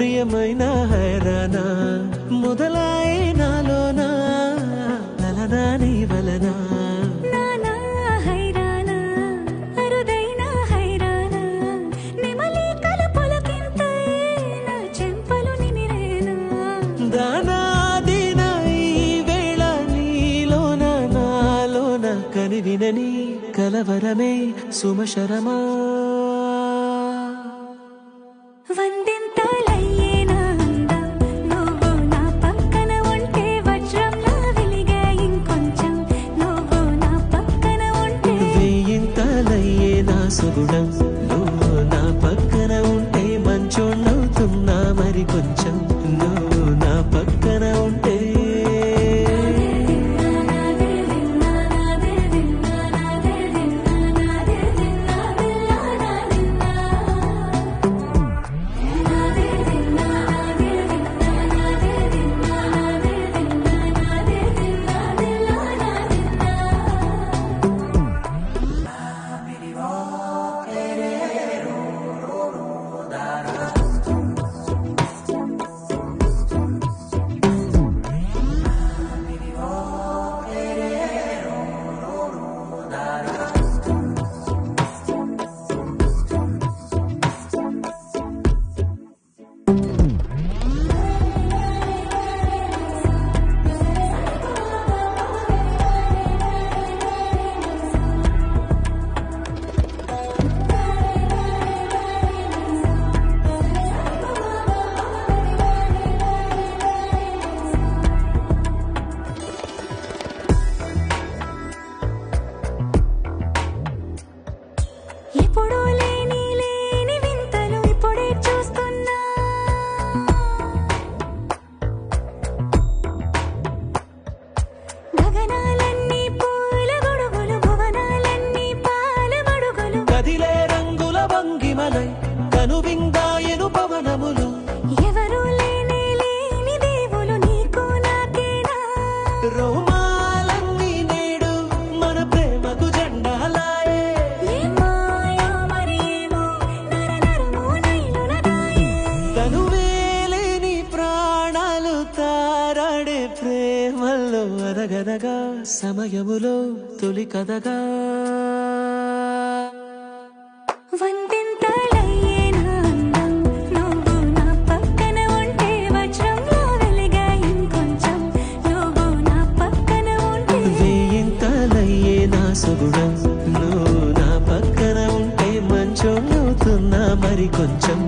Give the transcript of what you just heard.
ప్రియమైన హైరానా మొదలాయి నాలోనా లలనా నీ వలనా కనివినని కలవరమే సుమశరమా వందింతలయ్యేనా అందం నువ్వు నా పక్కన ఉంటే వజ్రంలా వెలిగే ఇంకొంచెం నువ్వు నా పక్కన ఉంటే వేయింతలయ్యేనా సుగుణం నువ్వు నా పక్కన ఉంటే మంచోణ్ణవుతున్నా మరి కొంచెం నువ్వు నా పక్కన ఉంటే ఎప్పుడూ లేని వింతలు ఇప్పుడే చూస్తున్నా గగనాలన్నీ పూల గొడుగులు భువనాలన్నీ పాల మడుగులు కదిలే రంగుల భంగిమలై కనువిందాయను పవనములు ఎవరు లేని దేవులు నీకు నాకేనా రోమాలన్నీ నేడు మన ప్రేమకు జెండాలాయే తనువేలేని ప్రాణాలు తారాడే ప్రేమల్లో అరగదగా సమయములో తొలి కదగా వందింతలయ్యేనా అందం నువ్వు నా పక్కన ఉంటే వజ్రంలా వెలిగే ఇంకొంచెం నువ్వు నా పక్కన ఉంటే వేయింతలయ్యేనా సుగుణం నువ్వు నా పక్కన ఉంటే మంచోణ్ణవుతున్నా మరి కొంచెం